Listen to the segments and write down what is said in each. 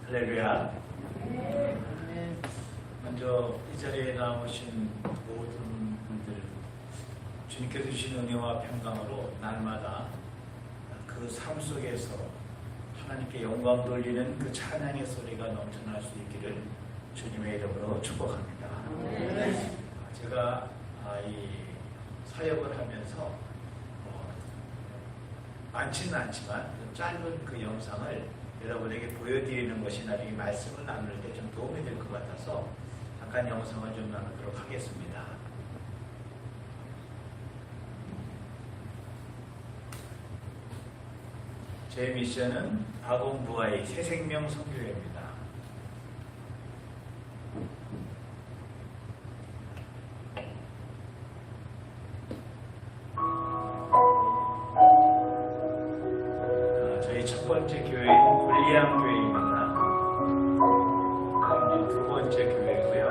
할렐루야. 먼저 이 자리에 나오신 모든 분들, 주님께서 주신 은혜와 평강으로 날마다 그 삶 속에서 하나님께 영광 돌리는 그 찬양의 소리가 넘쳐날 수 있기를 주님의 이름으로 축복합니다. 제가 이 사역을 하면서 많지는 않지만 짧은 그 영상을 여러분에게 보여드리는 것이 나중에 말씀을 나눌 때 좀 도움이 될 것 같아서 잠깐 영상을 좀 나누도록 하겠습니다. 제 미션은 아공부와의 새생명 선교회입니다. 저희 첫 번째 교회는 불리암 교회입니다. 이제 두 번째 교회고요.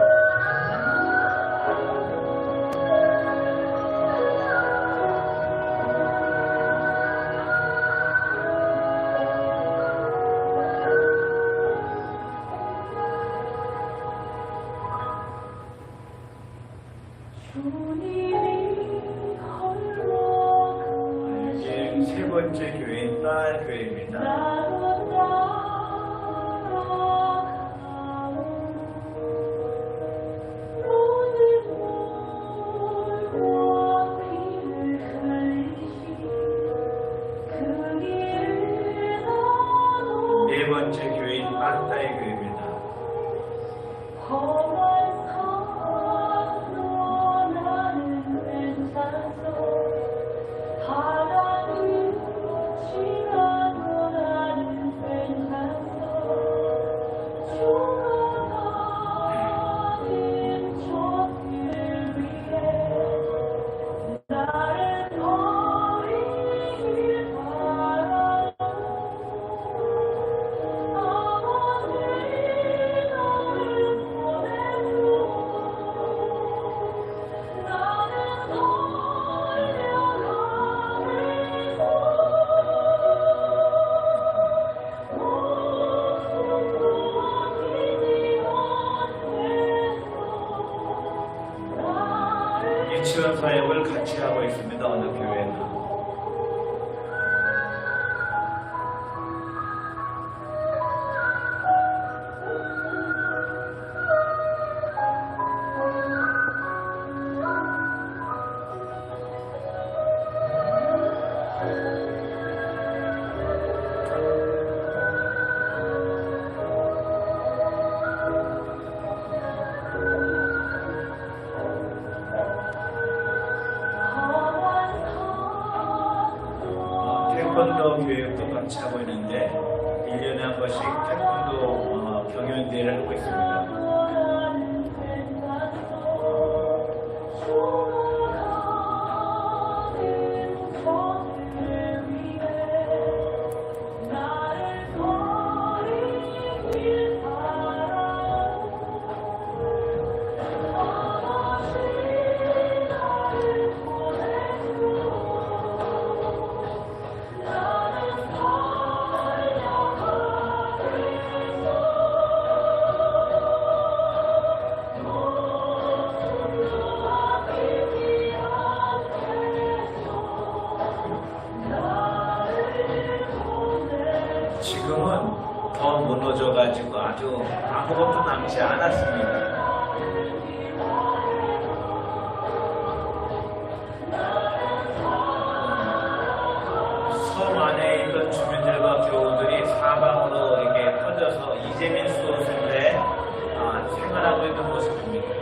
이제 세 번째 교회인 딸 교회입니다. 네 번째 교회인 빠따의 교회입니다. 유치원 사역을 같이 하고 있습니다. 어느 교회는. 태권도 교육도 같이 하고 있는데 1년에 한 번씩 태권도 경연대회를 하고 있습니다. 지금은 더 무너져가지고 아주 아무것도 남지 않았습니다. 섬 안에 있던 주민들과 교우들이 사방으로 이렇게 퍼져서 이재민 수도승에 생활하고 있는 모습입니다.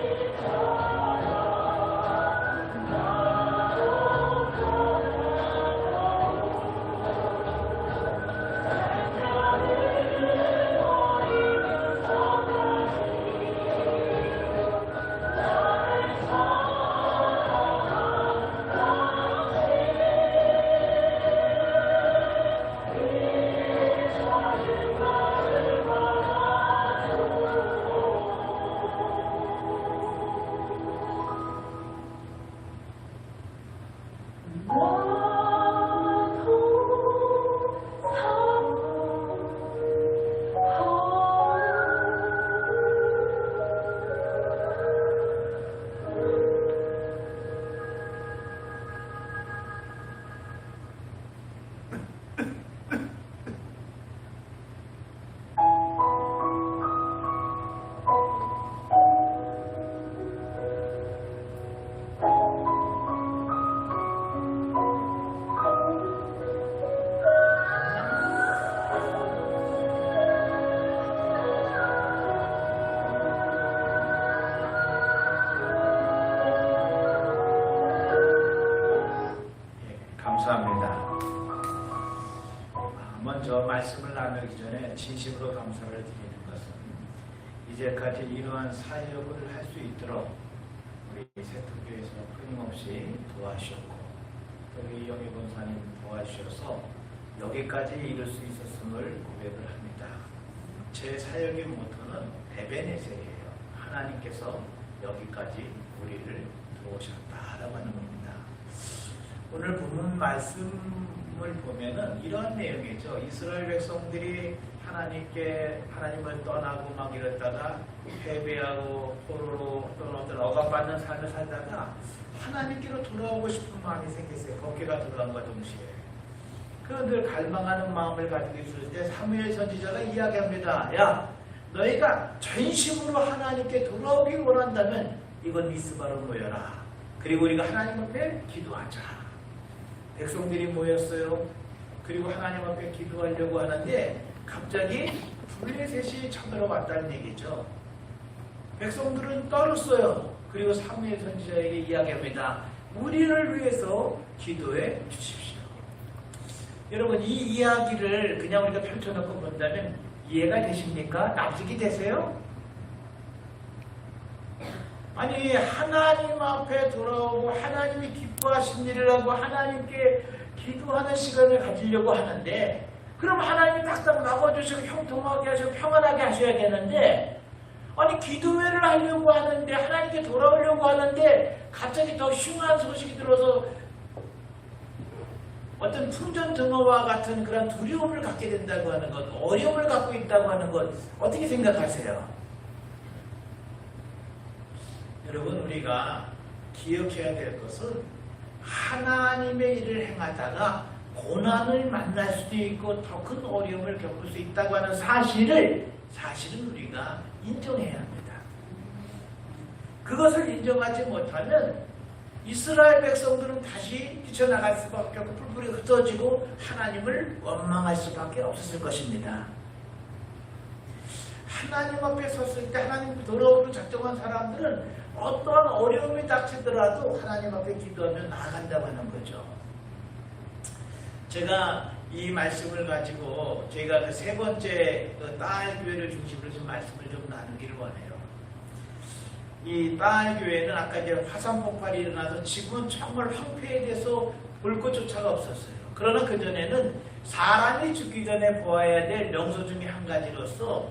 먼저 말씀을 나누기 전에 진심으로 감사를 드리는 것은 이제까지 이러한 사역을 할 수 있도록 우리 세통교에서 끊임없이 도와주셨고 또 우리 영희 권사님 도와주셔서 여기까지 이룰 수 있었음을 고백을 합니다. 제 사역의 모토는 에베네셀이에요. 하나님께서 여기까지 우리를 도우셨다라고 하는 겁니다. 오늘 본문 말씀을 보면은 이런 내용이죠. 이스라엘 백성들이 하나님을 떠나고 막 이랬다가 패배하고 포로로 또는 어떤 억압받는 삶을 살다가 하나님께로 돌아오고 싶은 마음이 생겼어요. 법궤가 들어간과 동시에. 그런데 갈망하는 마음을 가지고 있을 때 사무엘 선지자가 이야기합니다. 야, 너희가 전심으로 하나님께 돌아오길 원한다면 이건 미스바로 모여라. 그리고 우리가 하나님 앞에 기도하자. 백성들이 모였어요. 그리고 하나님 앞에 기도하려고 하는데 갑자기 블레셋이 쳐들어왔다는 얘기죠. 백성들은 떨었어요. 그리고 사무엘 선지자에게 이야기합니다. 우리를 위해서 기도해 주십시오. 여러분, 이 이야기를 그냥 우리가 펼쳐놓고 본다면 이해가 되십니까? 납득이 되세요? 아니, 하나님 앞에 돌아오고 하나님이 기뻐하신 일을 하고 하나님께 기도하는 시간을 가지려고 하는데, 그럼 하나님이 딱딱 막아주시고 형통하게 하시고 평안하게 하셔야 되는데, 아니 기도회를 하려고 하는데 하나님께 돌아오려고 하는데 갑자기 더 흉한 소식이 들어서 어떤 풍전등화와 같은 그런 두려움을 갖게 된다고 하는 것, 어려움을 갖고 있다고 하는 것, 어떻게 생각하세요? 여러분, 우리가 기억해야 될 것은 하나님의 일을 행하다가 고난을 만날 수도 있고 더 큰 어려움을 겪을 수 있다고 하는 사실은 우리가 인정해야 합니다. 그것을 인정하지 못하면 이스라엘 백성들은 다시 뛰쳐나갈 수밖에 없고 뿔뿔이 흩어지고 하나님을 원망할 수밖에 없었을 것입니다. 하나님 앞에 섰을 때 하나님 돌아오기로 작정한 사람들은 어떠한 어려움이 닥치더라도 하나님 앞에 기도하며 나아간다고 하는 거죠. 제가 이 말씀을 가지고 저희가 그 세 번째 딸 교회를 중심으로 좀 말씀을 좀 나누기를 원해요. 이 딸 교회는 아까 이제 화산 폭발이 일어나서 지금은 정말 황폐해져서 볼 것조차가 없었어요. 그러나 그 전에는 사람이 죽기 전에 보아야 될 명소 중에 한 가지로서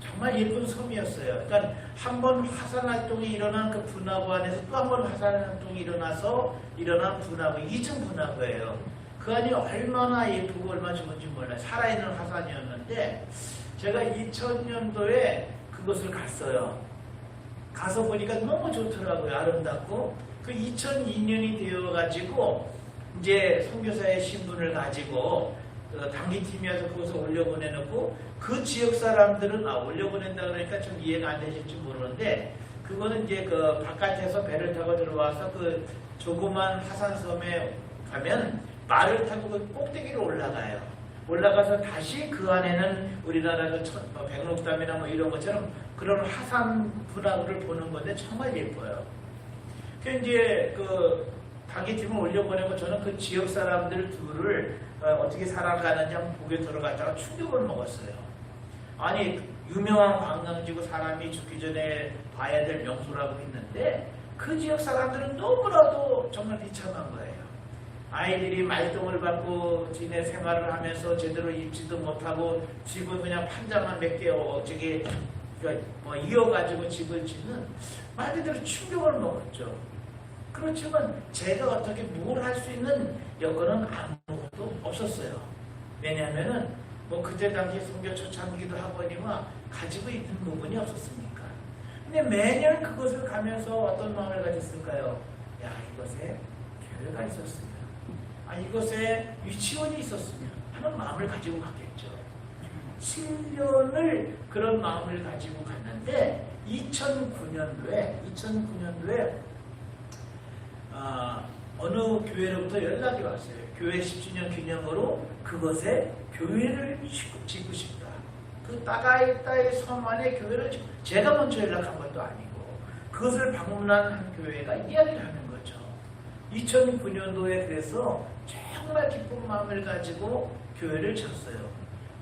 정말 예쁜 섬이었어요. 그러니까 한 번 화산 활동이 일어난 그 분화구 안에서 또 한 번 화산 활동이 일어나서 일어난 분화구, 2층 분화구예요. 그 안이 얼마나 예쁘고 얼마나 좋은지 몰라요. 살아있는 화산이었는데 제가 2000년도에 그곳을 갔어요. 가서 보니까 너무 좋더라고요. 아름답고 그 2002년이 되어가지고 이제 선교사의 신분을 가지고 단기팀이어서 그곳에 올려보내놓고 그 지역 사람들은 올려보낸다 그러니까 좀 이해가 안 되실지 모르는데 그거는 이제 그 바깥에서 배를 타고 들어와서 그 조그만 화산섬에 가면 말을 타고 그 꼭대기로 올라가요. 올라가서 다시 그 안에는 우리나라 그 백록담이나 뭐 이런 것처럼 그런 화산 분화구를 보는 건데 정말 예뻐요. 그 이제 그 단기팀을 올려보내고 저는 그 지역 사람들 둘을 어떻게 살아가는지 한번 보게 들어갔다가 충격을 먹었어요. 아니 유명한 관광지고 사람이 죽기 전에 봐야 될 명소라고 했는데 그 지역 사람들은 너무나도 정말 비참한 거예요. 아이들이 말똥을 받고 지네 생활을 하면서 제대로 입지도 못하고 집은 그냥 판자만 몇 개 저기 뭐 이어가지고 집을 짓는 말 그대로 충격을 먹었죠. 그렇지만 제가 어떻게 뭘 할 수 있는 여건은 아무것도 없었어요. 왜냐하면은 뭐 그때 당시 선교 초창기도 하거니와 가지고 있는 부분이 없었으니까. 근데 매년 그곳을 가면서 어떤 마음을 가졌을까요? 야, 이것에 교회가 있었으면, 이것에 유치원이 있었으면 하는 마음을 가지고 갔겠죠. 7년을 그런 마음을 가지고 갔는데 2009년도에 어느 교회로부터 연락이 왔어요. 교회 10주년 기념으로 그것에 교회를 짓고 싶다. 그 따가이따의 섬 안에 교회를 짓고, 제가 먼저 연락한 것도 아니고 그것을 방문한 한 교회가 이야기를 하는 거죠. 2009년도에 그래서 정말 기쁜 마음을 가지고 교회를 쳤어요.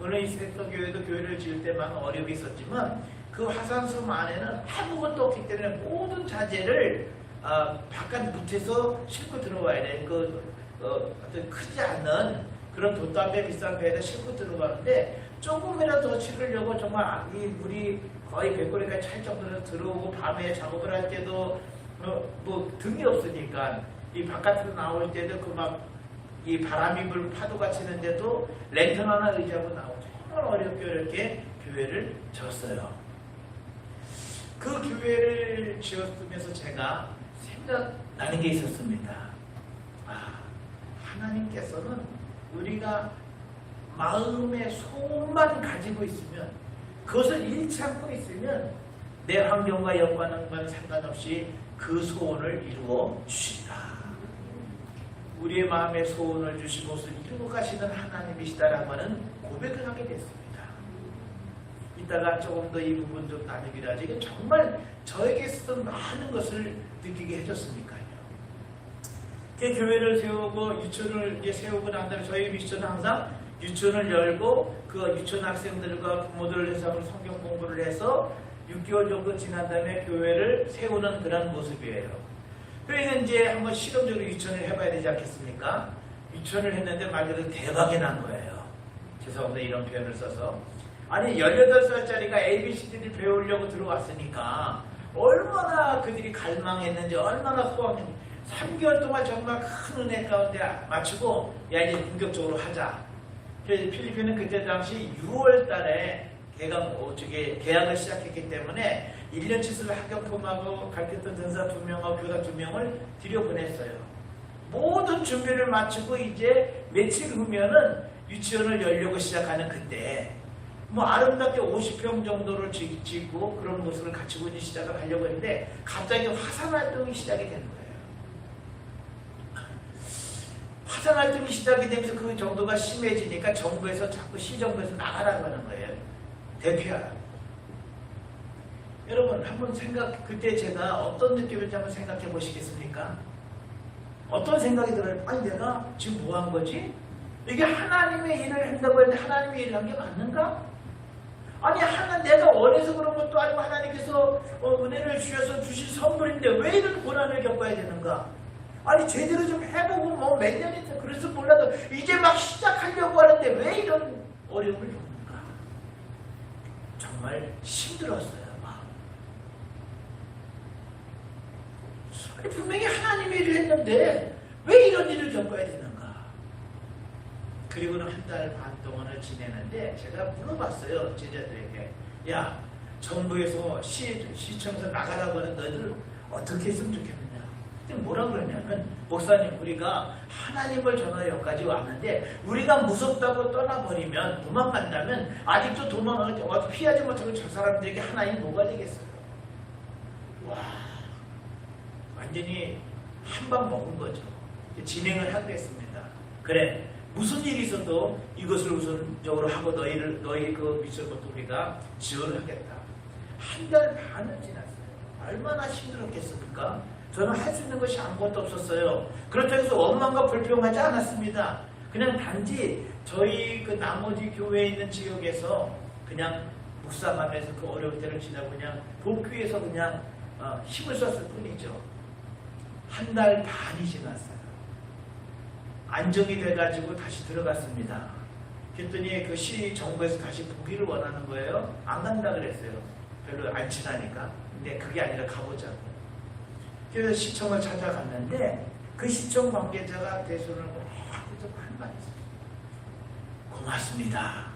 물론 이 세터교회도 교회를 지을 때만 어려움이 있었지만 그 화산섬 안에는 아무것도 없기 때문에 모든 자재를 바깥 밑에서 싣고 들어와야 돼. 어떤 크지 않는 그런 돛담배 비싼 배에다 싣고 들어가는데 조금이라도 더 치르려고 정말 이 물이 거의 배꼽에까지 찰 정도로 들어오고 밤에 작업을 할 때도 뭐 등이 없으니까 이 바깥으로 나올 때도 그 막 이 바람이 불 파도가 치는데도 랜턴 하나 의지하고 나오고 정말 어렵게 어렵게 교회를 지었어요. 그 교회를 지었으면서 제가 생각나는 게 있었습니다. 하나님께서는 우리가 마음의 소원만 가지고 있으면 그것을 잃지 않고 있으면 내 환경과 여건과 상관없이 그 소원을 이루어 주시다. 우리의 마음의 소원을 주시고 그것을 이루어 가시는 하나님이시다라고 하는 고백을 하게 됐습니다. 이따가 조금 더 이 부분 좀 나누기로 하죠. 이게 정말 저에게 쓰던 많은 것을 느끼게 해줬으니까요. 교회를 세우고 유치원을 이제 세우고 난 다음에 저희 미션은 항상 유치원을 열고 그 유치원 학생들과 부모들을 해서 성경 공부를 해서 6개월 정도 지난 다음에 교회를 세우는 그런 모습이에요. 그러니까 이제 한번 실험적으로 유치원을 해봐야 되지 않겠습니까? 유치원을 했는데 말 그대로 대박이 난 거예요. 죄송합니다. 이런 표현을 써서. 아니 18살짜리가 ABCD를 배우려고 들어왔으니까 얼마나 그들이 갈망했는지 얼마나 소원했는지 3개월 동안 정말 큰 은혜 가운데 맞추고 야 이제 본격적으로 하자. 그래서 필리핀은 그때 당시 6월 달에 계약을 시작했기 때문에 1년치를 학교품하고 가르쳤던 전사 2명하고 교사 2명을 들여보냈어요. 모든 준비를 마치고 이제 며칠 후면은 유치원을 열려고 시작하는 그때 뭐 아름답게 50평 정도를 짓고 그런 모습을 갖추고 이제 시작을 하려고 했는데 갑자기 화산 활동이 시작이 되는 거예요. 화산 활동이 시작이 되면서 그 정도가 심해지니까 정부에서 자꾸 시정부에서 나가라고 하는 거예요. 대피하라고. 여러분 한번 그때 제가 어떤 느낌일지 한번 생각해 보시겠습니까? 어떤 생각이 들어요? 아니 내가 지금 뭐 한 거지? 이게 하나님의 일을 한다고 했는데 하나님의 일을 한 게 맞는가? 아니 내가 원해서 그런 것도 아니고 하나님께서 은혜를 주셔서 주신 선물인데 왜 이런 고난을 겪어야 되는가? 아니 제대로 좀 해보고 뭐 몇 년이 그래서 몰라도 이제 막 시작하려고 하는데 왜 이런 어려움을 겪는가? 정말 힘들었어요. 아니, 분명히 하나님의 일을 했는데 왜 이런 일을 겪어야 되는가? 그리고는 한 달 반 동안을 지내는데 제가 물어봤어요. 제자들에게. 야, 정부에서 시청에서 나가라고 하는 너희들 어떻게 했으면 좋겠느냐? 그때 뭐라 그러냐면 목사님 우리가 하나님을 전하러 여기까지 왔는데 우리가 무섭다고 떠나버리면 도망간다면 아직도 피하지 못하고 저 사람들에게 하나님 뭐가 되겠어요? 와, 완전히 한 방 먹은 거죠. 진행을 하겠습니다. 그래, 무슨 일이 있어도 이것을 우선적으로 하고 너희 그 미션부터 우리가 지원을 하겠다. 한 달 반을 지났어요. 얼마나 힘들었겠습니까? 저는 할 수 있는 것이 아무것도 없었어요. 그렇다고 해서 원망과 불평하지 않았습니다. 그냥 단지 저희 그 나머지 교회에 있는 지역에서 그냥 묵상하면서 그 어려울 때를 지나고 그냥 복귀해서 그냥 힘을 썼을 뿐이죠. 한 달 반이 지났어요. 안정이 돼가지고 다시 들어갔습니다. 그랬더니 그 시 정부에서 다시 보기를 원하는 거예요. 안 간다 그랬어요. 별로 안 친하니까. 근데 그게 아니라 가보자고. 그래서 시청을 찾아갔는데 그 시청 관계자가 대소를 하고서 한 말이 있어요. 고맙습니다.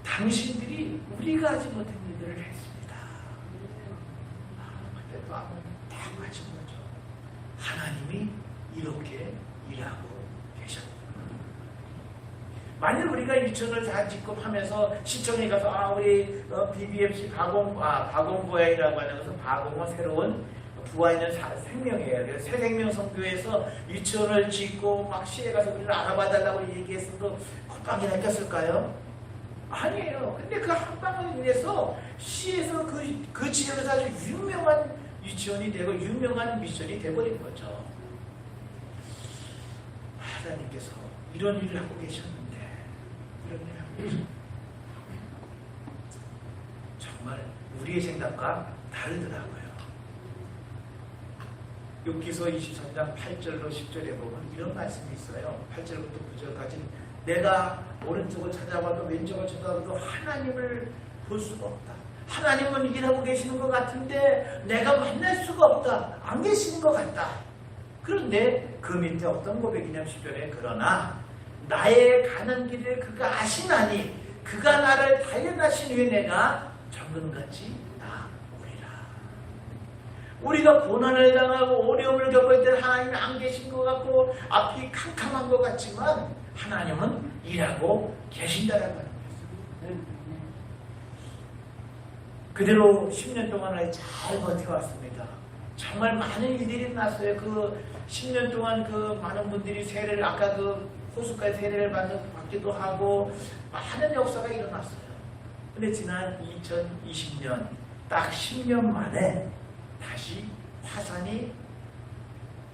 당신들이 우리가 하지 못한 일들을 했습니다. 그때 또 딱 맞은 거죠. 하나님이 이렇게 일하고 계셨구나. 만약 우리가 유치원을 다 짓고 하면서 시청에 가서 우리 BBMC 바공부회라고 하는 것은 바공은 새로운 부와 있는 생명이에요. 그래서 새생명 선교에서 유치원을 짓고 막 시에 가서 우리를 알아봐달라고 얘기했어도 콧방귀나 꼈을까요? 아니에요. 근데 그 한 방을 인해서 시에서 그 지역에서 아주 유명한 유치원이 되고 유명한 미션이 되어버린 거죠. 하나님께서 이런 일을 하고 계셨는데 이런 일을 하고 계셨는데 정말 우리의 생각과 다르더라고요. 욥기서 23장 8절로 10절에 보면 이런 말씀이 있어요. 8절부터 9절까지 내가 오른쪽을 찾아봐도 왼쪽을 찾아봐도 하나님을 볼 수가 없다. 하나님은 일하고 계시는 것 같은데 내가 만날 수가 없다. 안 계시는 것 같다. 그런데 그 밑에 어떤 고백이냐면 10절에 그러나 나의 가는 길을 그가 아시나니 그가 나를 단련하신 후에 내가 정금같이 나오리라. 우리가 고난을 당하고 어려움을 겪을 때 하나님이 안 계신 것 같고 앞이 캄캄한 것 같지만 하나님은 일하고 계신다라는 말입니다. 그대로 10년 동안을 잘 버텨왔습니다. 정말 많은 일들이 났어요. 그 10년 동안 그 많은 분들이 세례를 아까 그 호숫가에 세례를 받기도 하고 많은 역사가 일어났어요. 근데 지난 2020년 딱 10년 만에 다시 화산이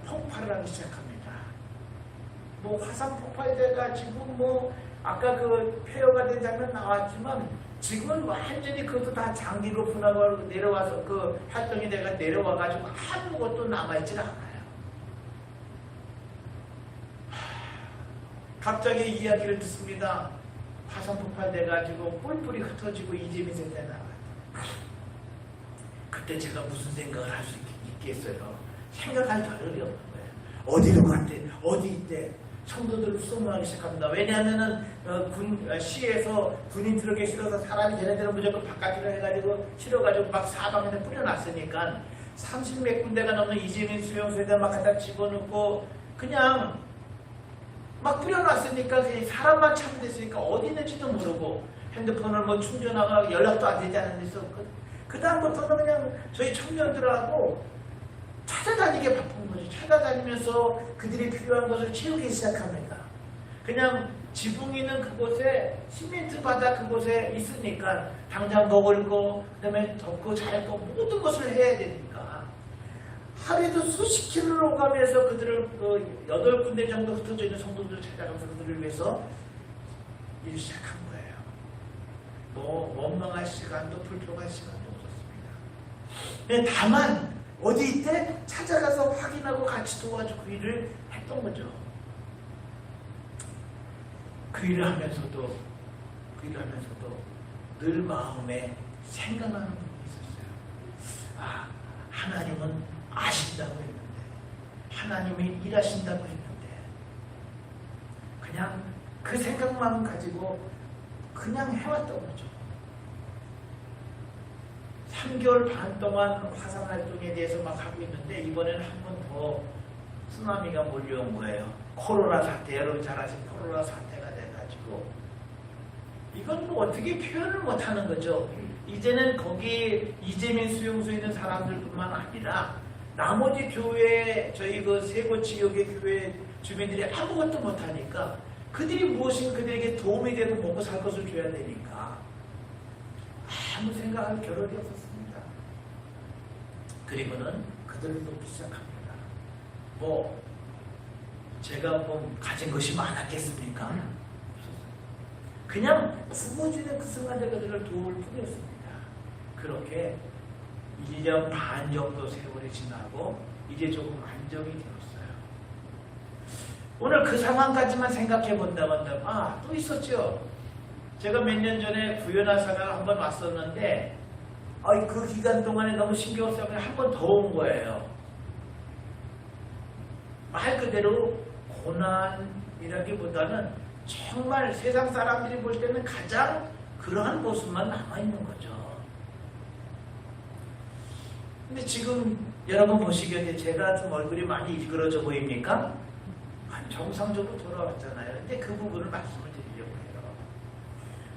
폭발을 하기 시작합니다. 뭐 화산 폭발돼가지고 뭐 아까 그 폐허가 된 장면 나왔지만 지금은 완전히 그것도 다 장기로 분화가 내려와서 그 활동이 내가 내려와가지고 아무것도 남아있질 않아요. 갑자기 이야기를 듣습니다. 화산 폭발돼가지고 뿔뿔이 흩어지고 이재민 세대 나와요. 그때 제가 무슨 생각을 할 수 있겠어요? 생각할 겨를이 없는 거예요. 어디로 갔대? 어디 있대? 성도들 소문하기 시작합니다. 왜냐하면은 시에서 군인 들어오기 싫어서 사람이 걔네들은 무조건 바깥으로 해가지고 실어가지고 막 사방에 뿌려놨으니까 30몇 군데가 넘는 이재민 수용소에다 막 갖다 집어넣고 그냥 막 뿌려놨으니까 사람만 참됐으니까 어디 있는지도 모르고 핸드폰을 뭐 충전하고 연락도 안 되지 않은 데서 그 다음부터는 그냥 저희 청년들하고 찾아다니게 바쁜 거죠. 찾아다니면서 그들이 필요한 것을 채우기 시작합니다. 그냥 지붕 있는 그곳에 시멘트 바닥 그곳에 있으니까 당장 먹을 거, 그 다음에 덮고 잘 거 모든 것을 해야 되니까 하루에도 수십 킬로를 오가면서 그들을 8군데 정도 흩어져 있는 성도들을 찾아가면서 그들을 위해서 일을 시작한 거예요. 뭐 원망할 시간도 불평할 시간도 없었습니다. 다만 어디 있대? 찾아가서 확인하고 같이 도와주고 그 일을 했던 거죠. 그 일을 하면서도 늘 마음에 생각나는 부분이 있었어요. 아, 하나님은 아신다고 했는데, 하나님이 일하신다고 했는데, 그냥 그 생각만 가지고 그냥 해왔던 거죠. 3개월 반 동안 화산 활동에 대해서 막 하고 있는데 이번에는 한 번 더 쓰나미가 몰려온 거예요. 코로나 사태, 여러분 잘 아시는 코로나 사태가 돼가지고 이건 뭐 어떻게 표현을 못하는 거죠. 이제는 거기 이재민 수용소에 있는 사람들뿐만 아니라 나머지 교회, 저희 그 세고 지역의 교회 주민들이 아무것도 못하니까 그들이 무엇인 그들에게 도움이 되고 먹고 살 것을 줘야 되니까 아무 생각할 겨를이 없었습니다. 그리고는 그들을 돕기 시작합니다. 뭐 제가 뭐 가진 것이 많았겠습니까? 그냥 부모주는 그 순간에 그들을 도울 뿐이었습니다. 그렇게 1년 반 정도 세월이 지나고 이제 조금 안정이 되었어요. 오늘 그 상황까지만 생각해 본다면 또 있었죠. 제가 몇 년 전에 구연하사가 한번 왔었는데 그 기간 동안에 너무 신경 쓰여 한 번 더 온 거예요. 말 그대로 고난이라기보다는 정말 세상 사람들이 볼 때는 가장 그러한 모습만 남아있는 거죠. 근데 지금 여러분 보시기에 제가 좀 얼굴이 많이 일그러져 보입니까? 정상적으로 돌아왔잖아요. 근데 그 부분을 말씀을 드리려고 해요.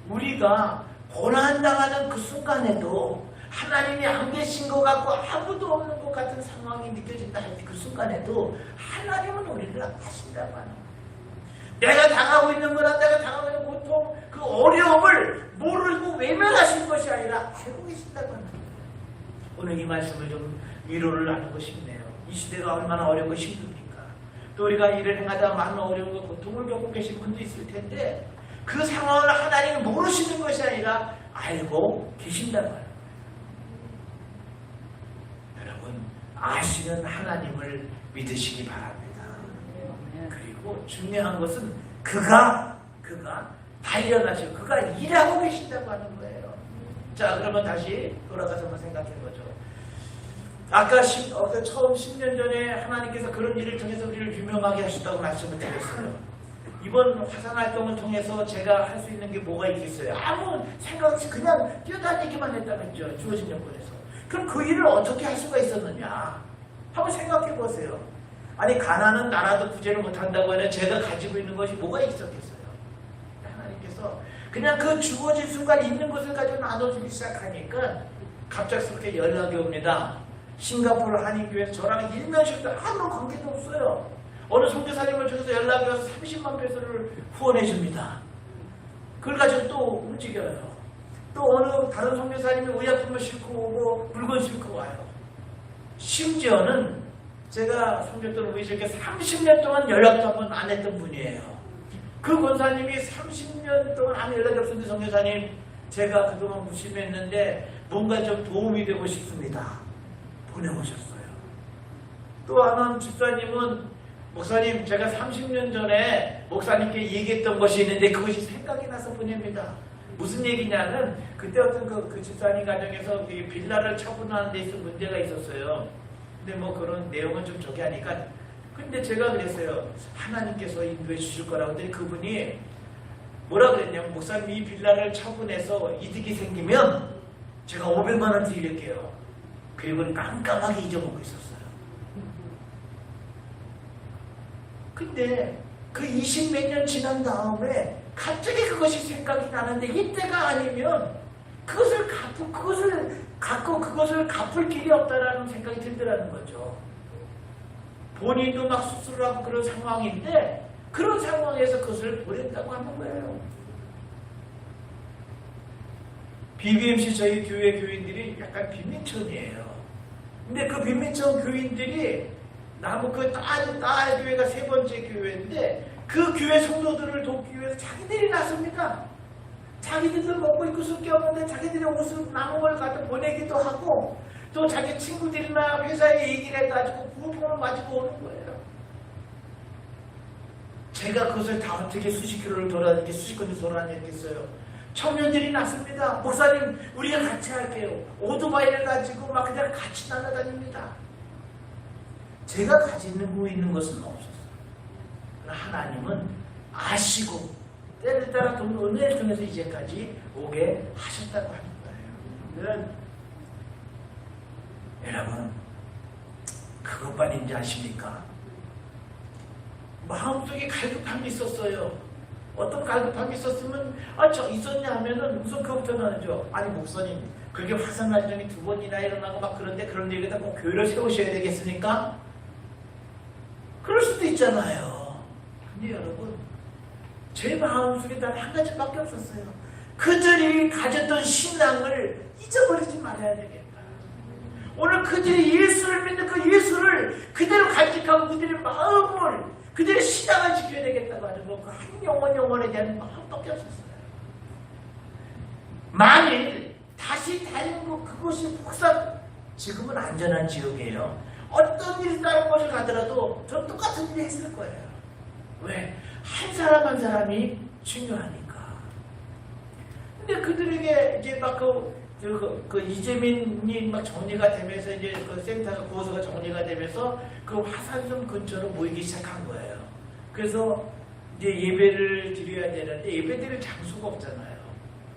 우리가 고난당하는 그 순간에도 하나님이 안 계신 것 같고 아무도 없는 것 같은 상황이 느껴진다 할 때 그 순간에도 하나님은 우리를 아신다고 하는 거예요. 내가 당하고 있는 거나 내가 당하고 있는 고통, 그 어려움을 모르고 외면하시는 것이 아니라 알고 계신다고 하는 거예요. 오늘 이 말씀을 좀 위로를 나누고 싶네요. 이 시대가 얼마나 어렵고 힘듭니까? 또 우리가 일을 행하다 많은 어려움과 고통을 겪고 계신 분도 있을 텐데 그 상황을 하나님은 모르시는 것이 아니라 알고 계신다고 해요. 여러분 아시는 하나님을 믿으시기 바랍니다. 그리고 중요한 것은 그가 단련하시고 그가 일하고 계신다고 하는 거예요. 자, 그러면 다시 돌아가서 한번 생각해 보죠. 아까 처음 10년 전에 하나님께서 그런 일을 통해서 우리를 유명하게 하셨다고 말씀을 드렸어요. 이번 화산 활동을 통해서 제가 할 수 있는 게 뭐가 있겠어요? 아무 생각 없이 그냥 뛰어다니기만 했다면죠. 주어진 여건에서. 그럼 그 일을 어떻게 할 수가 있었느냐? 한번 생각해 보세요. 아니 가난은 나라도 구제를 못한다고 하는 제가 가지고 있는 것이 뭐가 있었겠어요? 하나님께서 그냥 그 주어진 순간 있는 것을 가지고 나눠주기 시작하니까 갑작스럽게 연락이 옵니다. 싱가포르 한인교회에서 저랑 일면식도 아무 관계도 없어요. 어느 선교사님을 통해서 연락이 와서 30만 페소를 후원해 줍니다. 그걸 가지고 또 움직여요. 또 어느 다른 선교사님이 의약품을 싣고 오고 물건 싣고 와요. 심지어는 제가 선교도를 위해서 30년 동안 연락도 한 번 안 했던 분이에요. 그 권사님이 30년 동안 아무 연락이 없었는데 선교사님 제가 그동안 무심했는데 뭔가 좀 도움이 되고 싶습니다. 보내오셨어요. 또 하나는 집사님은 목사님 제가 30년 전에 목사님께 얘기했던 것이 있는데 그것이 생각이 나서 보냅니다. 무슨 얘기냐면 그때 어떤 그 집사님 가정에서 빌라를 처분하는 데 있어 문제가 있었어요. 근데 뭐 그런 내용은 좀 저기 하니까 근데 제가 그랬어요. 하나님께서 인도해 주실 거라고. 근데 그분이 뭐라 그랬냐면 목사님 이 빌라를 처분해서 이득이 생기면 제가 500만 원 드릴게요. 그리고 깜깜하게 잊어먹고 있었어요. 근데 그 20몇 년 지난 다음에 갑자기 그것이 생각이 나는데 이때가 아니면 그것을 갚을 길이 없다라는 생각이 들더라는 거죠. 본인도 막 수술을 하고 그런 상황인데 그런 상황에서 그것을 보낸다고 하는 거예요. BBMC 저희 교회 교인들이 약간 빈민촌이에요. 근데 그 빈민촌 교인들이 나무 그 딸 교회가 세 번째 교회인데 그 교회 성도들을 돕기 위해서 자기들이 나섭니다. 자기들도 먹고 입고 쓸 게 없는데 자기들의 옷을 남은 걸 갖다 보내기도 하고 또 자기 친구들이나 회사에 얘기를 해가지고 부모품을 가지고 오는 거예요. 제가 그것을 다 어떻게 수십 킬로를 돌아다니게 수십 건을 돌아다녔겠어요. 청년들이 났습니다. 목사님 우리가 같이 할게요. 오토바이를 가지고 막 그냥 같이 날아다닙니다. 제가 가지고 있는 것은 없었어요. 하나님은 아시고 때를 따라 은혜를 통해서 이제까지 오게 하셨다고 하는 거예요. 여러분 그것만인지 아십니까? 마음속에 갈급함이 있었어요. 어떤 갈급함이 있었으면 저 있었냐 하면은 우선 그것부터 나죠. 아니 목사님 그게 화산 활동이 2번이나 일어나고 막 그런데 그런 얘기다 꼭 교회를 세우셔야 되겠습니까? 그럴 수도 있잖아요. 근데 여러분 제 마음속에 단 한 가지밖에 없었어요. 그들이 가졌던 신앙을 잊어버리지 말아야 되겠다. 오늘 그들이 예수를 믿는 그 예수를 그대로 간직하고 그들의 마음을 그들의 신앙을 지켜야 되겠다고 하는 거. 그 한 영혼에 대한 마음밖에 없었어요. 만일 다시 다니고 그것이 폭삭 지금은 안전한 지역이에요. 어떤 일이 다른 곳을 가더라도 전 똑같은 일을 했을 거예요. 왜? 한 사람 한 사람이 중요하니까. 근데 그들에게 이제 막 그 이재민이 막 정리가 되면서 이제 그 센터가 구호소가 정리가 되면서 그 화산섬 근처로 모이기 시작한 거예요. 그래서 이제 예배를 드려야 되는데 예배 드릴 장소가 없잖아요.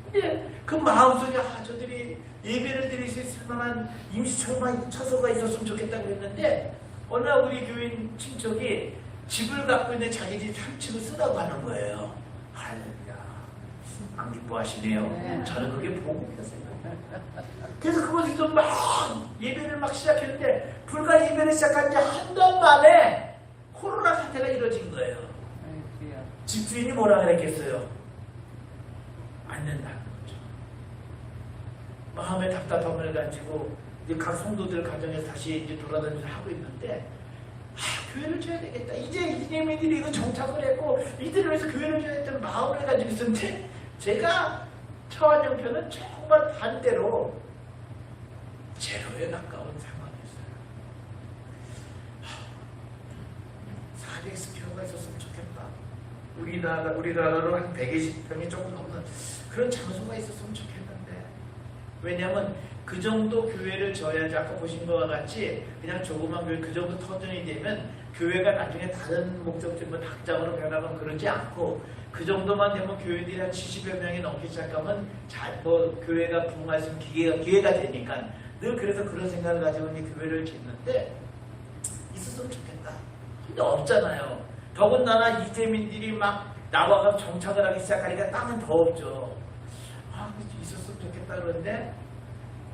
근데 그 마음속에 저들이 예배를 드릴 수 있을 만한 임시처소가 있었으면 좋겠다고 했는데 어느 날 우리 교인 친척이 집을 갖고 있는 자기 집 3층을 쓰라고 하는 거예요. 할렐루야. 안 기뻐하시네요. 네. 저는 그게 복음이었어요. 그래서 그곳에서 막 예배를 막 시작했는데 불과 예배를 시작한 지 한 달 만에 코로나 사태가 이루어진 거예요. 집주인이 뭐라 그랬겠어요? 안 된다는 거죠. 마음의 답답함을 가지고 이제 각 성도들 가정에서 다시 이제 돌아다니면서 하고 있는데 교회를 줘야 되겠다. 이제 이재민들이 이거 정착을 했고 이들을 위해서 교회를 줘야 되는 마음을 가지고 있었는데 제가 처한 형편은 정말 반대로 제로에 가까운 상황이었어요. 우리나라로 한 120평이 조금 넘는 그런 장소가 있었으면 좋겠는데, 왜냐하면 그 정도 교회를 져야지 아까 보신 것과 같이 그냥 조그만 교회 그 정도 터전이 되면 교회가 나중에 다른 목적점 뭐 닭장으로 변하건 그러지 않고 그 정도만 되면 교회들이 한 70여 명이 넘기 시작하면 교회가 부흥할 수 있는 기회가 되니까 늘 그래서 그런 생각을 가지고 이 교회를 짓는데 있었으면 좋겠다. 근데 없잖아요. 더군다나 이재민들이 막 나와서 정착을 하기 시작하니까 땅은 더 없죠. 있었으면 좋겠다 그러는데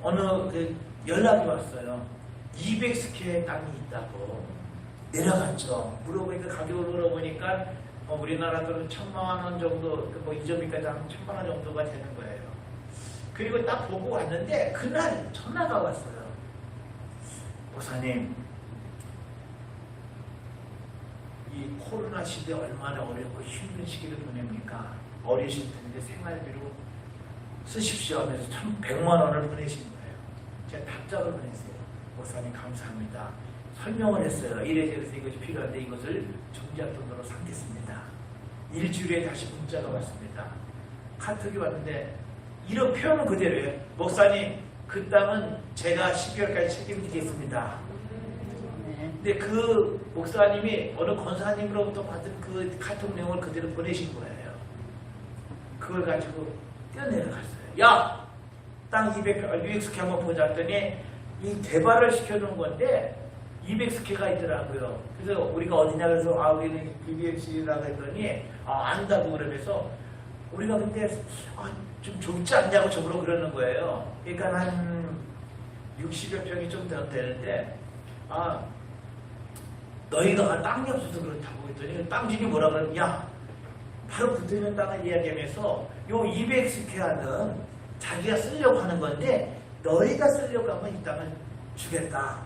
어느 연락이 왔어요. 200스퀘어 땅이 있다고. 내려갔죠. 물어보니까 가격을 물어보니까 우리나라 돈은 1,000만 원 정도, 이점이까지 하면 1,000만 원 정도가 되는 거예요. 그리고 딱 보고 왔는데 그날 전화가 왔어요. 목사님, 이 코로나 시대 얼마나 어렵고 힘든 시기를 보냅니까? 어리실 텐데 생활비로 쓰십시오 하면서 1,100만 원을 보내신 거예요. 제가 답장을 보냈어요. 목사님 감사합니다. 설명을 했어요. 이래저래서 이것이 필요한데 이것을 종잣돈으로 삼겠습니다. 일주일에 다시 문자가 왔습니다. 카톡이 왔는데 이런 표현은 그대로예요. 목사님 그 땅은 제가 12월까지 책임지겠습니다. 근데 그 목사님이 어느 권사님으로부터 받은 그 카톡 내용을 그대로 보내신 거예요. 그걸 가지고 뛰어내려갔어요. 야! 땅 200스퀘어 한번 보자 했더니 이 개발을 시켜놓은 건데 200스퀘어가 있더라고요. 그래서 우리가 어디냐 그래서 우리는 BBMC라고 했더니 안다고 그러면서 우리가 근데 좀 좁지 않냐고 저보고 그러는 거예요. 그러니까 한 60여 평이 좀 더 되는데 너희가 땅이 없어서 그렇다고 했더니 땅주인이 뭐라 그러면 야 바로 붙어있는 땅을 이야기하면서 요 200스퀘어는 자기가 쓰려고 하는 건데 너희가 쓰려고 하면 이 땅을 주겠다.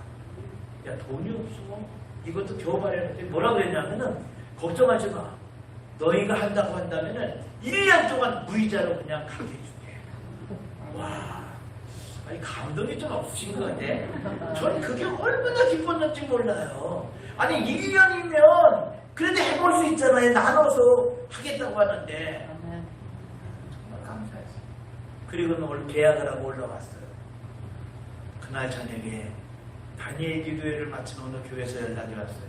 야 돈이 없어. 이것도 겨우 말했는데 뭐라 그랬냐면은 걱정하지 마. 너희가 한다고 한다면은 1년 동안 무이자로 그냥 가게 해줄게. 와, 아니 감동이 좀 없으신 것 같아. 전 그게 얼마나 기뻤는지 몰라요. 아니 1년이면 그래도 해볼 수 있잖아요. 나눠서 하겠다고 하는데 정말 감사했어요. 그리고는 오늘 계약을 하고 올라왔어요. 그날 저녁에 다니엘 기도회를 마친 어느 교회에서 연락이 왔어요.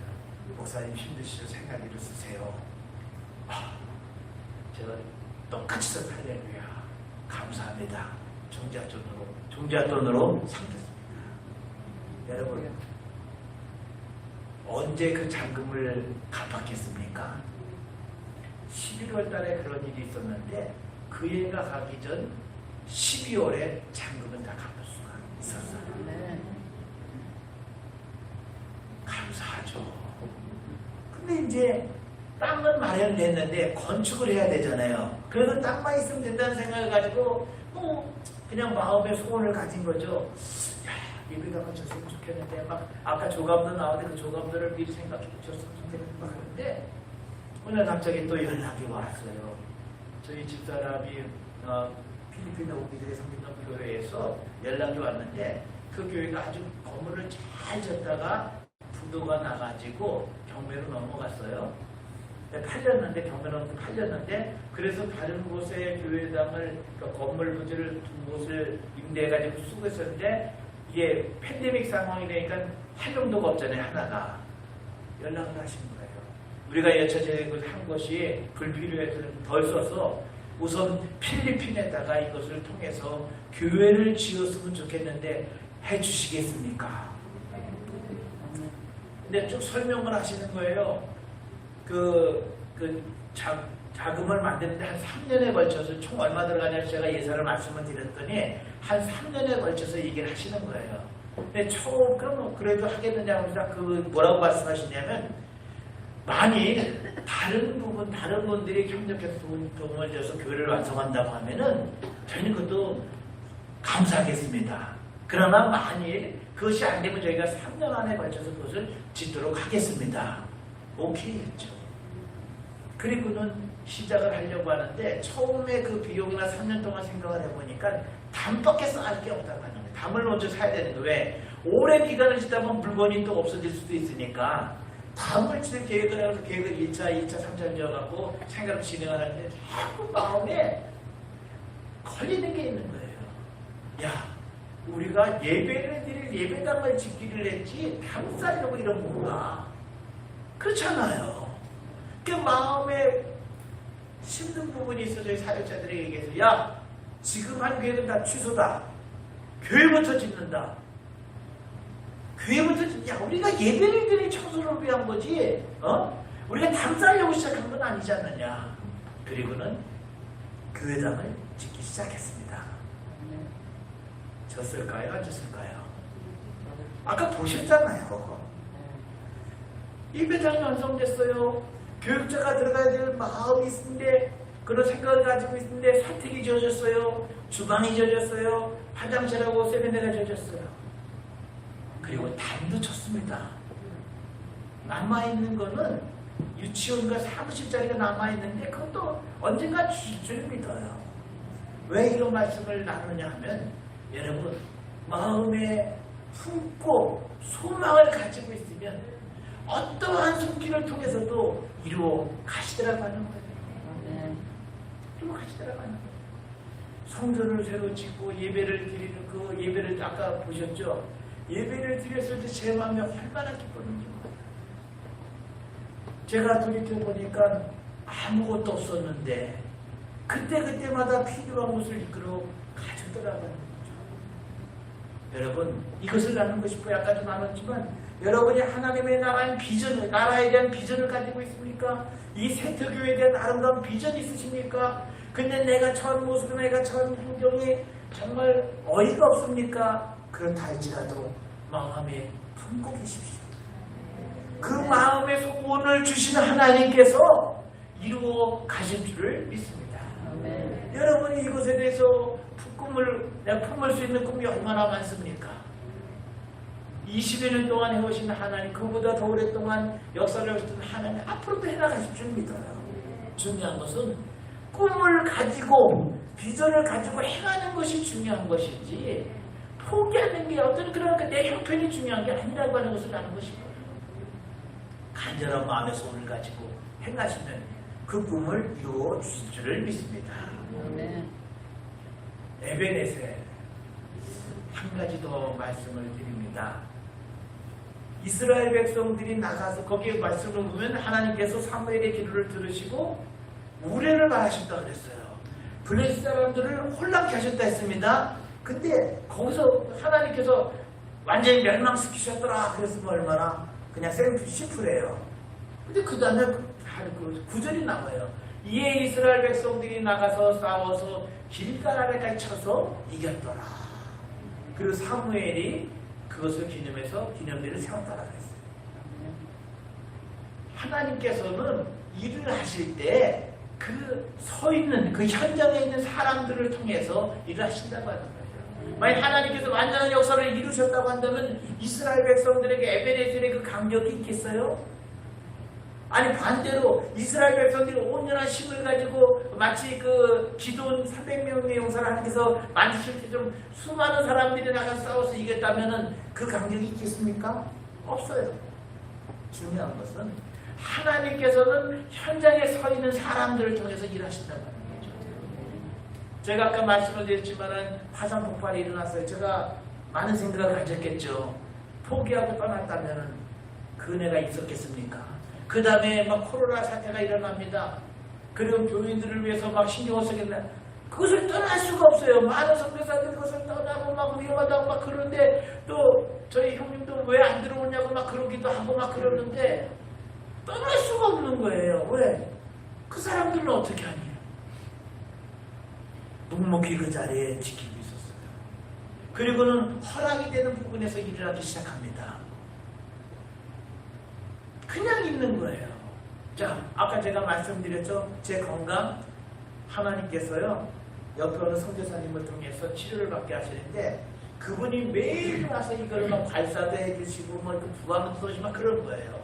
목사님 힘드시죠? 생각이를 쓰세요. 제가 똑같이 써서 할렐루야 감사합니다. 종잣돈으로 삼겠습니다. 여러분 언제 그 잔금을 갚았겠습니까? 11월 달에 그런 일이 있었는데 그 해가 가기 전 12월에 잔금을 다 갚을 수가 있었어요. 감사하죠. 근데 이제 땅은 마련됐는데 건축을 해야 되잖아요. 그래서 땅만 있으면 된다는 생각을 가지고 그냥 마음의 소원을 가진 거죠. 야, 예배가 줬으면 좋겠는데 막 아까 조감도 나오는데 그 조감들을 미리 생각해 줬으면 좋겠는데 막 그런데 오늘 갑자기 또 연락이 왔어요. 저희 집사람이 필리핀에 오기 전에 섬기던 교회에서 연락이 왔는데 그 교회가 아주 건물을 잘 졌다가 부도가 나가지고 경매로 넘어갔어요. 팔렸는데 경매로 팔렸는데 그래서 다른 곳에 교회당을 건물 부지를 두 곳을 임대해가지고 쓰고 있었는데 이게 팬데믹 상황이 되니까 활용도가 없잖아요. 하나가 연락을 하신 거예요. 우리가 여차저차 한 것이 불필요해서 덜 써서 우선 필리핀에다가 이것을 통해서 교회를 지었으면 좋겠는데 해주시겠습니까? 근데 쭉 설명을 하시는 거예요. 자금을 만드는데 한 3년에 걸쳐서 총 얼마 들어가냐고 제가 예산을 말씀을 드렸더니 한 3년에 걸쳐서 얘기를 하시는 거예요. 근데 그럼 그래도 하겠느냐고 하면서 뭐라고 말씀하시냐면 만일 다른 분들이 협력해서 도움을 줘서 교회를 완성한다고 하면은 저희는 그것도 감사하겠습니다. 그러나 만일 그것이 안 되면 저희가 3년 안에 걸쳐서 그것을 짓도록 하겠습니다. 오케이 했죠. 그리고는 시작을 하려고 하는데 처음에 그 비용이나 3년 동안 생각을 해보니까 담밖에 쌓을 게 없다고 하는 거예요. 담을 먼저 사야 되는데 왜? 오랜 기간을 지나면 물건이 또 없어질 수도 있으니까 다음을 칠 계획을 해서 계획을 1차, 2차, 3차 지어갖고 생각을 진행하는데 자꾸 마음에 걸리는 게 있는 거예요. 야, 우리가 예배를 드릴 예배당을 짓기를 했지 당 쌓이려고 이런 건가? 그렇잖아요. 그 마음에 힘든 부분이 있어 저희 사역자들에게 얘기해서 야, 지금 한 계획은 다 취소다. 교회부터 짓는다. 교회부터 야, 우리가 예배를 드릴 청소를 위한 거지. 우리가 당 쌓으려고 시작한 건 아니지 않느냐. 그리고는 교회당을 짓기 시작했습니다. 졌을까요? 안 졌을까요? 아까 보셨잖아요. 예배당이 완성됐어요. 교육자가 들어가야 될 마음이 있는데 그런 생각을 가지고 있는데 사택이 지어졌어요. 주방이 지어졌어요. 화장실하고 세면대가 지어졌어요. 그리고 단도 쳤습니다. 남아있는 거는 유치원과 사무실 자리가 남아있는데 그것도 언젠가 주실 줄 믿어요. 왜 이런 말씀을 나누냐 하면 여러분 마음에 품고 소망을 가지고 있으면 어떠한 손길을 통해서도 이루어 가시더라고 하는 거예요. 이루어 가시더라고 하는 거예요. 성전을 새로 짓고 예배를 드리는 그 예배를 아까 보셨죠? 예배를 드렸을 때 제 마음이 얼마나 기뻤는지 몰라요. 제가 돌이켜보니까 아무것도 없었는데 그때마다 필요한 것을 이끌어 가져더라고요. 여러분 이것을 나누고 싶어요. 아까도 나눴지만 여러분이 하나님의 나라의 비전을, 나라에 대한 비전을 가지고 있습니까? 이 세트교회에 대한 아름다운 비전이 있으십니까? 근데 내가 처한 모습, 내가 처한 풍경이 정말 어이가 없습니까? 그렇다 할지라도 마음에 품고 계십시오. 그 마음의 소원을 주시는 하나님께서 이루어 가실 줄을 믿습니다. 여러분이 이것에 대해서 품을 수 있는 꿈이 얼마나 많습니까? 20여 년 동안 해오신 하나님, 그보다 더 오랫동안 역사를 해오신 하나님, 앞으로도 해나가실 줄 믿어요. 중요한 것은 꿈을 가지고 비전을 가지고 행하는 것이 중요한 것이지 포기하는 게 어떤 그러니까 내 형편이 중요한 게 아니라고 하는 것을 아는 것이고 간절한 마음의 소원을 가지고 행하시면 그 꿈을 이루어 주실 줄을 믿습니다. 에베네셀 한 가지 더 말씀을 드립니다. 이스라엘 백성들이 나가서 거기에 말씀을 보면 하나님께서 사무엘의 기도를 들으시고 우레를 말하셨다 그랬어요. 블레셋 사람들을 혼란케 하셨다 했습니다. 근데 거기서 하나님께서 완전히 멸망시키셨더라 그랬으면 얼마나 그냥 심플해요. 근데 그 다음에 구절이 나와요. 이에 이스라엘 백성들이 나가서 싸워서 길갈 아래까지 쳐서 이겼더라. 그리고 사무엘이 그것을 기념해서 기념비를 세웠다라 그랬어요. 하나님께서는 일을 하실 때 그 서 있는 그 현장에 있는 사람들을 통해서 일을 하신다고 하는 거예요. 만약 하나님께서 완전한 역사를 이루셨다고 한다면 이스라엘 백성들에게 에베네셀의 그 강력이 있겠어요? 아니 반대로 이스라엘 백성들이 온전한 힘을 가지고 마치 그 기도원 300명의 용사를 하나님께서 만드실 때 좀 수많은 사람들이 나가서 싸워서 이겼다면 그 강력이 있겠습니까? 없어요. 중요한 것은 하나님께서는 현장에 서 있는 사람들을 통해서 일하신다는 거죠. 제가 아까 말씀을 드렸지만 화산 폭발이 일어났어요. 제가 많은 생각을 가졌겠죠. 포기하고 떠났다면 그 은혜가 있었겠습니까? 그 다음에 막 코로나 사태가 일어납니다. 그리고 교인들을 위해서 막 신경을 쓰겠나. 그것을 떠날 수가 없어요. 많은 선교사들 그것을 떠나고 막 위험하다고 막 그러는데 또 저희 형님도 왜 안 들어오냐고 막 그러기도 하고 막 그러는데 떠날 수가 없는 거예요. 왜? 그 사람들은 어떻게 하니? 묵묵히 그 자리에 지키고 있었어요. 그리고는 허락이 되는 부분에서 일을 하기 시작합니다. 그냥 있는 거예요. 자, 아까 제가 말씀드렸죠. 제 건강 하나님께서요. 옆에 오는 선교사님을 통해서 치료를 받게 하시는데 그분이 매일 와서 이걸 막 발사도 해주시고 뭐 부항도 쏘시고 그런 거예요.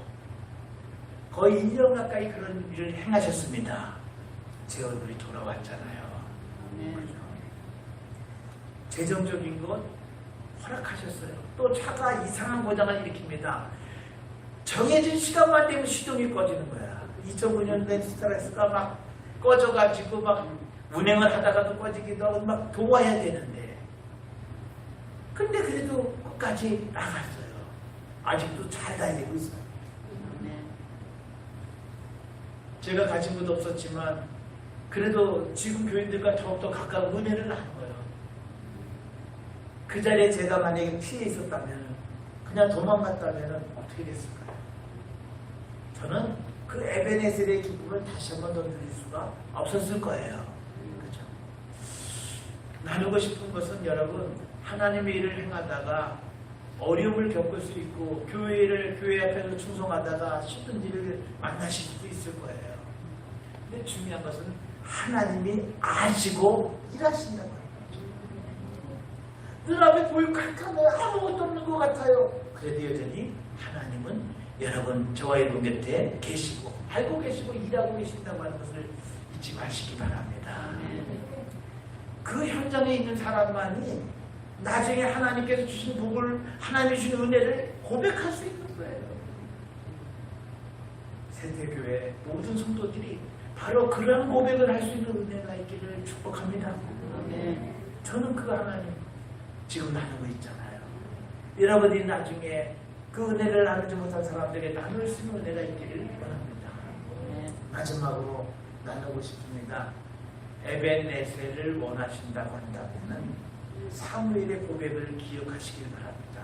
거의 1년 가까이 그런 일을 행하셨습니다. 제 얼굴이 돌아왔잖아요. 그렇죠? 재정적인 것 허락하셨어요. 또 차가 이상한 고장을 일으킵니다. 정해진 시간만 되면 시동이 꺼지는 거야. 2009년 렌스타렉스가 막 꺼져가지고 막 운행을 하다가도 꺼지기도 하고 막 도와야 되는데, 근데 그래도 끝까지 나갔어요. 아직도 잘 달리고 있어요. 제가 가진 것도 없었지만 그래도 지금 교인들과 더욱더 가까운 은혜를 나눈 거예요. 그 자리에 제가 만약에 피해 있었다면, 그냥 도망갔다면 어떻게 됐을까요? 저는 그 에베네셀의 기쁨을 다시 한번 더 누릴 수가 없었을 거예요. 그렇죠? 나누고 싶은 것은 여러분, 하나님의 일을 행하다가 어려움을 겪을 수 있고 교회 앞에서 충성하다가 힘든 일을 만나실 수도 있을 거예요. 근데 중요한 것은 하나님이 아시고 일하신다고 하는 거죠. 눈앞에 보이고 캄캄해 아무것도 없는 것 같아요. 그래도 여전히 하나님은 여러분 저와 여러분 곁에 계시고 알고 계시고 일하고 계신다고 하는 것을 잊지 마시기 바랍니다. 그 현장에 있는 사람만이 나중에 하나님께서 주신 복을, 하나님이 주신 은혜를 고백할 수 있는 거예요. 세태교회 모든 성도들이 바로 그런 고백을 할 수 있는 은혜가 있기를 축복합니다. 저는 그 하나님 지금 나누고 있잖아요. 여러분이 나중에 그 은혜를 나누지 못한 사람들에게 나눌 수 있는 은혜가 있기를 원합니다. 마지막으로 나누고 싶습니다. 에벤네셀을 원하신다고 한다면 사무엘의 고백을 기억하시길 바랍니다.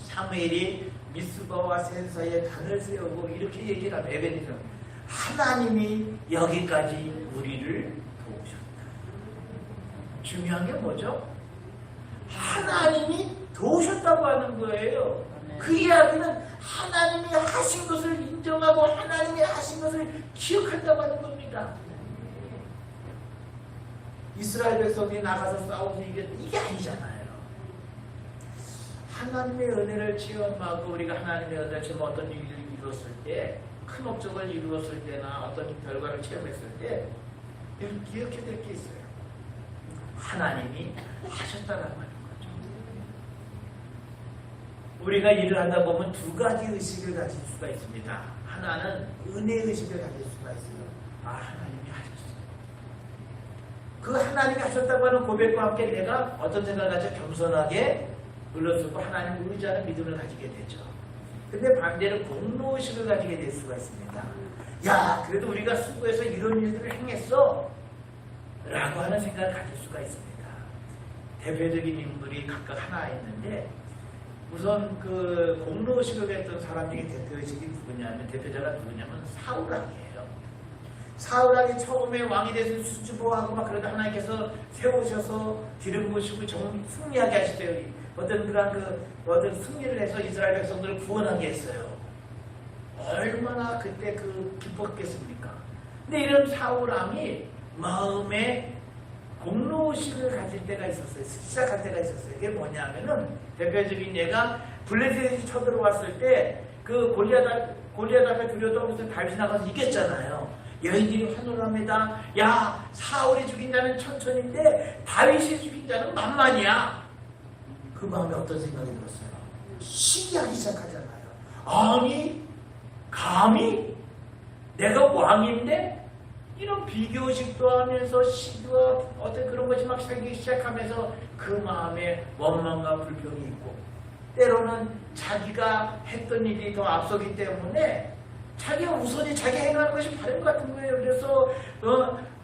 사무엘이 미스바와 센 사이에 단을 세우고 이렇게 얘기를 하면 에벤네셀, 하나님이 여기까지 우리를 도우셨다. 중요한 게 뭐죠? 하나님이 도우셨다고 하는 거예요. 그 이야기는 하나님이 하신 것을 인정하고 하나님이 하신 것을 기억한다고 하는 겁니다. 이스라엘 백성이 나가서 싸워서 이게 아니잖아요. 하나님의 은혜를 체험하고 우리가 하나님의 은혜를 체험 어떤 일을 이루었을 때, 큰 목적을 이루었을 때나 어떤 결과를 체험했을 때 이렇게 될 게 있어요. 하나님이 하셨다라고 하는 거죠. 우리가 일을 하다 보면 두 가지 의식을 가질 수가 있습니다. 하나는 은혜 의식을 가질 수가 있어요. 아, 하나님이 하셨어요. 그 하나님이 하셨다고 하는 고백과 함께 내가 어떤 생각을 가져 겸손하게 물러서고 하나님을 의지하는 믿음을 가지게 되죠. 근데 반대로 공로의식을 가지게 될 수가 있습니다. 야, 그래도 우리가 수고해서 이런 일들을 행했어 라고 하는 생각을 가질 수가 있습니다. 대표적인 인물이 각각 하나 있는데, 우선 그 공로의식을 했던 사람 중에 대표의식이 누구냐면, 대표자가 누구냐면 사울왕이에요. 사울왕이 처음에 왕이 돼서 수주보하고 막 그러다 하나님께서 세우셔서 기름 부으시고 승리하게 하시대요. 어떤 승리를 해서 이스라엘 백성들을 구원하게 했어요. 얼마나 그때 기뻤겠습니까? 근데 이런 사울왕이 마음에 공로의식을 가질 때가 있었어요. 시작할 때가 있었어요. 이게 뭐냐면은, 대표적인 예가 블레셋이 쳐들어왔을 때 그 골리앗 앞에 두려워하면서 다윗이 나가서 이겼잖아요. 여인들이 환호를 합니다. 야, 사울이 죽인 자는 천천인데 다윗이 죽인 자는 만만이야. 그 마음에 어떤 생각이 들었어요? 시기하기 시작하잖아요. 아니, 감히 내가 왕인데 이런 비교식도 하면서 시기와 어떤 그런 것이 막 생기기 시작하면서 그 마음에 원망과 불평이 있고, 때로는 자기가 했던 일이 더 앞서기 때문에 자기가 우선이 자기 행하는 것이 바른 것 같은 거예요. 그래서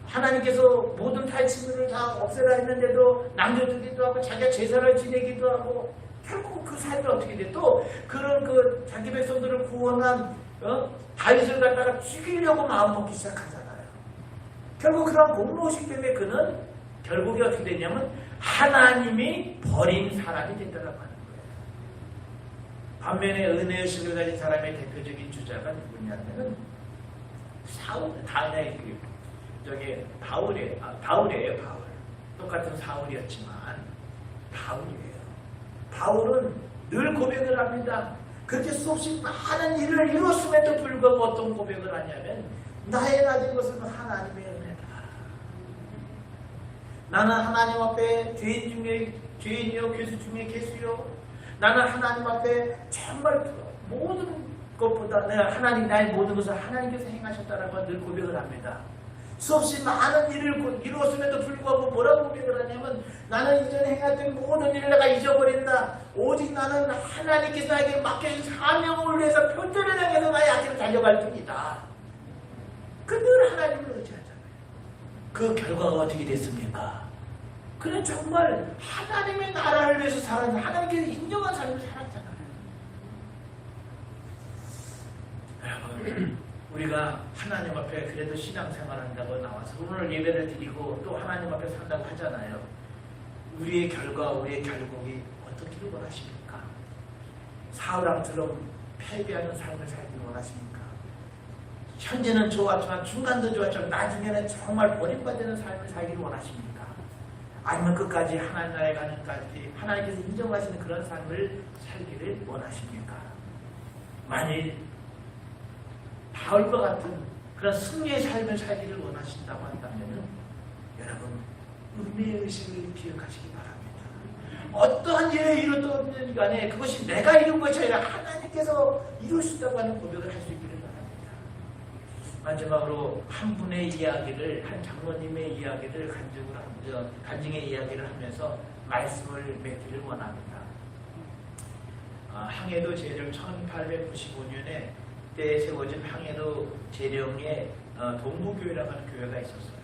하나님께서 모든 탈취물을 다 없애라 했는데도 남겨두기도 하고 자기가 제사를 지내기도 하고, 결국 그 삶이 어떻게 돼? 또 그런 자기 백성들을 구원한 다윗을 갖다가 죽이려고 마음먹기 시작하잖아요. 결국 그런 공로의식 때문에 그는 결국에 어떻게 되냐면 하나님이 버린 사람이 된다고 하는 거예요. 반면에 은혜의식을 가진 사람의 대표적인 주자가 누구냐면은 바울이에요. 바울. 똑같은 사울이었지만 바울이에요. 바울은 늘 고백을 합니다. 그렇게 수없이 많은 일을 이루었음에도 불구하고 어떤 고백을 하냐면, 나의 가진 것은 하나님의 은혜다. 나는 하나님 앞에 죄인이요 괴수 중에 괴수요. 나는 하나님 앞에 정말 모든 것보다 내가 하나님 나의 모든 것을 하나님께서 행하셨다는 걸 늘 고백을 합니다. 수없이 많은 일을 이루었음에도 불구하고 뭐라고 고백을 하냐면 나는 이전에 행했던 모든 일을 내가 잊어버린다. 오직 나는 하나님께서 나에게 맡겨진 사명을 위해서 표대를 향해서 나의 앞길을 달려갈 뿐이다. 늘 하나님을 의지하잖아요. 그 결과가 어떻게 됐습니까? 그는 정말 하나님의 나라를 위해서 살았는데 하나님께서 인정한 삶을 살았잖아요. 여러분, 우리가 하나님 앞에 그래도 신앙생활 한다고 나와서 오늘 예배를 드리고 또 하나님 앞에 산다고 하잖아요. 우리의 결과, 우리의 결국이 어떻기를 원하십니까? 사울왕처럼 패배하는 삶을 살기를 원하십니까? 현재는 좋았지만 중간도 좋았지만 나중에는 정말 버림받는 삶을 살기를 원하십니까? 아니면 끝까지 하나님 나라에 가는까지 하나님께서 인정하시는 그런 삶을 살기를 원하십니까? 만일 바울과 같은 그런 승리의 삶을 살기를 원하신다고 한다면 여러분 은혜의 의식을 기억하시기 바랍니다. 어떠한 일을 이루었든 간에 그것이 내가 이룬 것이 아니라 하나님께서 이룰 수 있다고 하는 고백을 할 수 있기를 바랍니다. 마지막으로 한 분의 이야기를, 한 장로님의 이야기를 간증의 이야기를 하면서 말씀을 맺기를 원합니다. 항해도 재령 1895년에 때에 세워진 항해도 재령의 동부교회라고 하는 교회가 있었어요.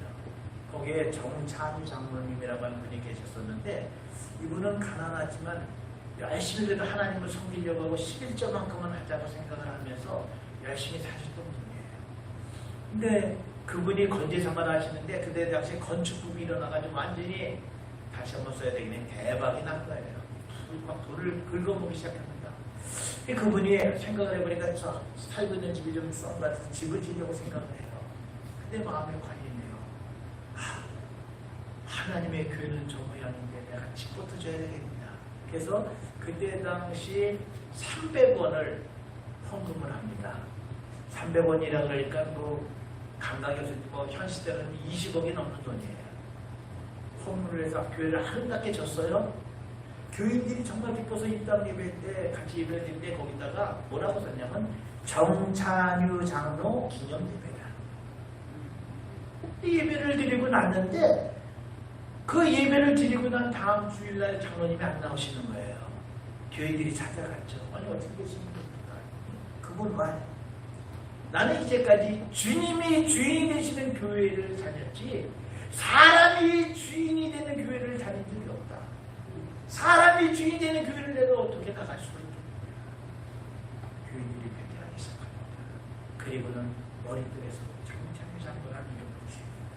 거기에 정찬 장로님이라고 하는 분이 계셨었는데 이분은 가난하지만 열심히 그래도 하나님을 섬기려고 하고 11조만큼은 하자고 생각을 하면서 열심히 사셨던 분이에요. 근데 그분이 건재상가를 하시는데 그때 당시에 건축붐이 일어나가지고 완전히 다시 한번 써야 되겠네. 대박이 난 거예요. 돌을 긁어먹기 시작합니다. 그분이 생각을 해보니까 저 살고 있는 집이 좀 썩은 것 같아서 집을 지려고 생각을 해요. 근데 마음에 관이네요. 하나님의 교회는 저 모양인데 내가 집부터 줘야 되겠냐. 그래서 그때 당시 300원을 헌금을 합니다. 300원이라 그러니까 감각이 없을 때 현 시대는 20억이 넘는 돈이에요. 헌금을 해서 교회를 아름답게 줬어요. 교인들이 정말 기뻐서 입당 예배 때 같이 예배 드릴 때 거기다가 뭐라고 썼냐면 정찬유 장로 기념 예배다. 이 예배를 드리고 났는데 그 예배를 드리고 난 다음 주일날 장로님이 안 나오시는 거예요. 교인들이 찾아갔죠. 아니 어떻게 계시는 겁니까? 그분 말 나는 이제까지 주님이 주인이 되시는 교회를 다녔지 사람이 주인이 되는 교회를 다닌 적이 없다. 사람이 주인이 되는 교회를 내가 어떻게 나갈 수가 있겠냐. 교인들이 회개하기 시작합니다. 그리고는 머리들에서 장장이 장군하는 이름을 주십니다.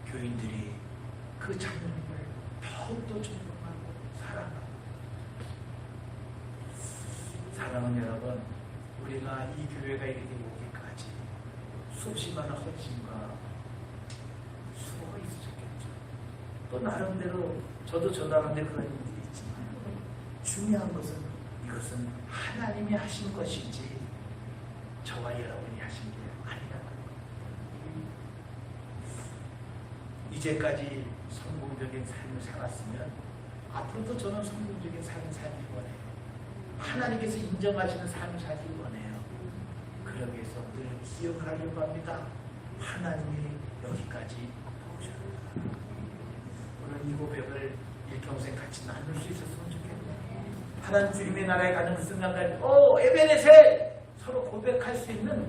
교인들이 그 장로님을 더욱더 존경하고 사랑하고 사랑하는 여러분, 우리가 이 교회가 이렇게 오기까지 수없이 많은 헌신과 수고가 있으셨겠죠. 또 나름대로 저도 저 나름대로 그런 일들이 있지만 중요한 것은 이것은 하나님이 하신 것이지 저와 여러분이 하신 게 아니라는 겁니다. 이제까지 성공적인 삶을 살았으면 앞으로도 저는 성공적인 삶을 살기 원해요. 하나님께서 인정하시는 삶을 살기 원해요. 그러기 위해서 늘 기억을 하려고 합니다. 하나님이 여기까지 도우셨다. 오늘 이 고백을 일평생 같이 나눌 수 있었으면 좋겠네요. 하나님 주님의 나라에 가는 그 순간까지 에베네셀 서로 고백할 수 있는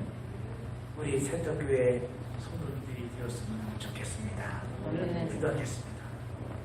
우리 센터교회 성도들이 되었으면 좋겠습니다. 오늘 기도하겠습니다.